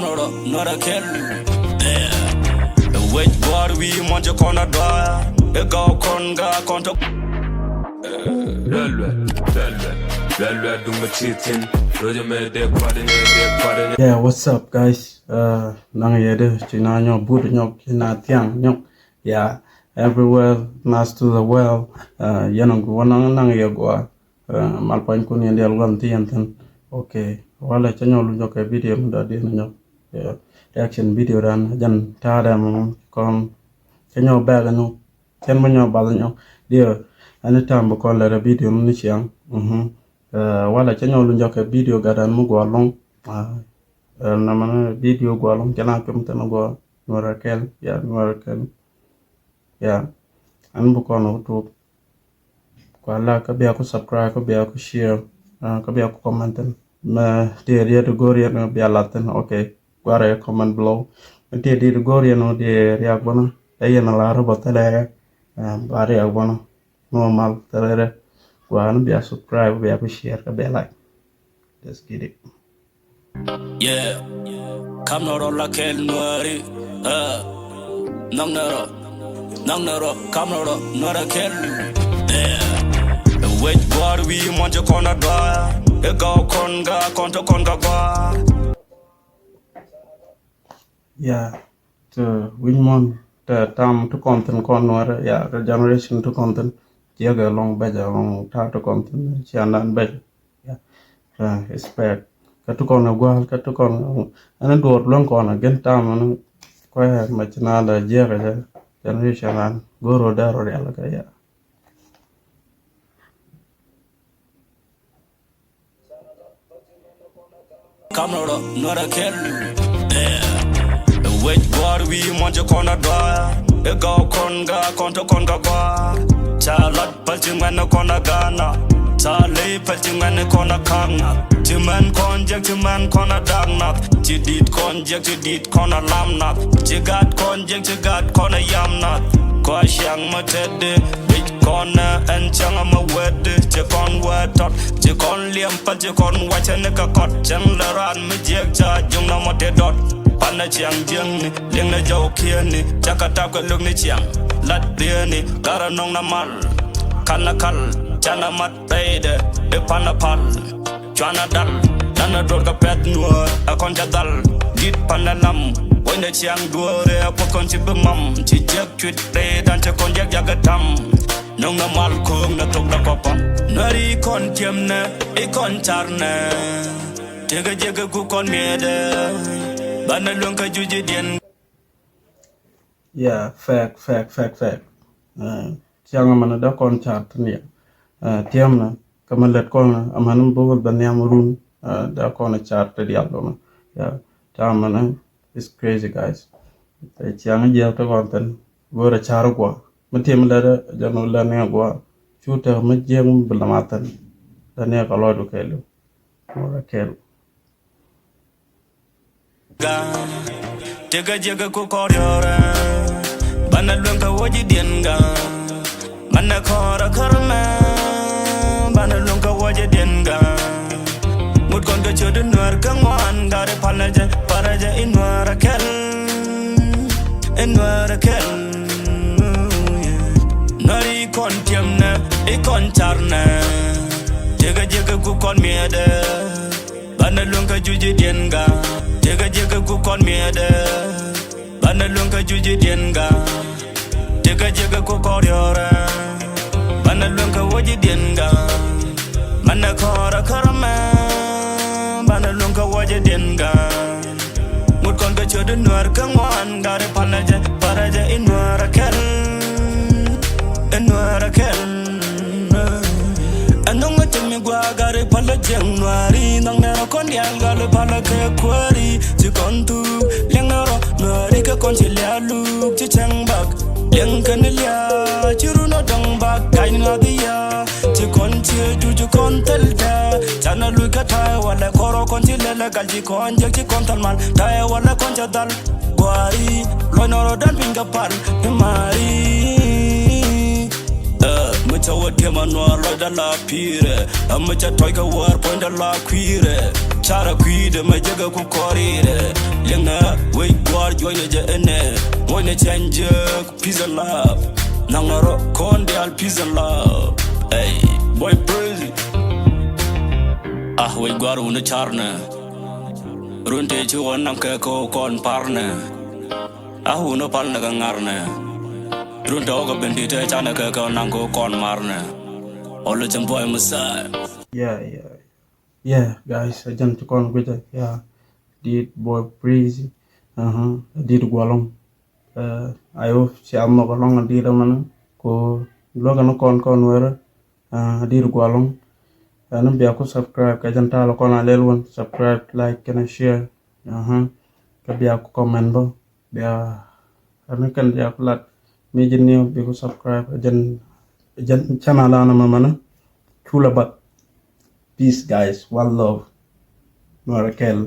not a kill. Wait, God, we want your corner door. The go conga conto. Yeah, what's up, guys? Nang yede china nyok bud nyok china tiang nyok. Yeah, everywhere nas to the well. Yanong wanang nang yegwa. Malpain kun yan dial wan tianten. Okay, wala chanyo lu nyok video mda di nyok. Yeah, reaction video dan jan tada mo kon chanyo bag no. Chen mo nyok bal nyok. Dia anytime bo kon la video ni chiang. Wala chanyo lu nyok video gadan mo gwa long. Namanya video gua long channel kemten gua Norakel ya Norakel ya an bukan YouTube gua la ka biar aku subscribe ka biar aku share ka biar aku komenten dia tu gori no biar laten okay gua re comment below dia gori no dia riak bana ya na la ro botale bare aku bana normal tere gua no biar subscribe biar aku share ka biar like. Let's get it. Yeah, come no la kel nuari. Nang nero, come no a kill. Yeah, wait, God, we want your corner door. The go conga conga bar. Yeah, to win one the time to content corner, yeah, the generation to content. Jaga long better long time to content. Chianan better. Yeah, expect. Katukon gua katukon ana dor long kon again tam ko machina da jere generation an goro daro ya la ya Come not a kill. Yeah, wait, God, we want your corner door. The go conga bar. Chalat palching no corner gana. Charlie pelting and a corner kanga. Timan conject, man corner dark. Tidit conject, tidit corner lam nut. Jigat conject, jigat corner yam nut. Quash young mated, big corner and changama wed. Jacon word tot, Jacon liam, Jacon watch and a cot. Chandler and Majek, Jumna moted dot. Panachang jung, Lina joke here, Jakataka lugnichang. Lat dearny, Garanong namal. Kanakal. Chana mat paide, de panapal, chana dal, dana droga pet nuor, a conja dal, dit pananam, when the chiang dure, a pokon chibumam, chijak tweet play, and to conjak yagatam, nung na malkum, na tok da papa, nari con tiemne, e con charne, tega jega kukon mede, banalunka jujidien. Yeah, fact. Chiang mana da con chart ni. Tiam na kamalet kon amanum bogol banyam run da kon chart di album ya tamana is crazy guys chiang je to konten gora char ko matim la janu la ne go chuta majjem blamatan da ne ko lodu kelu ora kelu tega jega ko koryora banalun ka woji dienga manna kora karma Banalunga waje denga Mud konga chodu nuar kangwan Gare panaja paraja inwara kel Nari kon tiamna ikon charna Jega kukon miede Banalunga juji denga Jega kukon miede Banalunga juji denga Jega kukoryora Banalunga waje denga Mana kora karama Banalunga waje denga Mud konga chodu nuar kangwan Gare panaja paraja inwara kel Anonga temi gua gare pala jeng nuari Nang nero kondial gale pala ke kuari Cikontu liang nero nuari ke konci lialuk Ciceng bak liang kanelia Ciru no dang bak kain lagia Cikonci juju kontelda Cana lui ka tae wale koro konci lele Galji konjek cikontal man Tae wale konja dal Guari loy noro dan pinggapan Mari Mucha wake manwa loda la pire Mucha toika war point la quire Chara quide majaga ku korire Leng change peace and love nangaro kondial peace and love hey boy crazy we gwaru una charna runte chi wonang ke ko kon parne uno palna ga ngarne runte oga bendite chana ke ko nang ko kon marne olo chamboy musai yeah guys ajan to kon with yeah did boy crazy did gwalong ayo si amma ko long did man ko loga no kon wera did gwalong nan biya ko subscribe ka janta lo ko na lelwon subscribe like and share ka biya ko comment bo biya an kan biya ko lat mi jinni bi ko subscribe jan channel ana mamana chula bat peace guys one love Norakel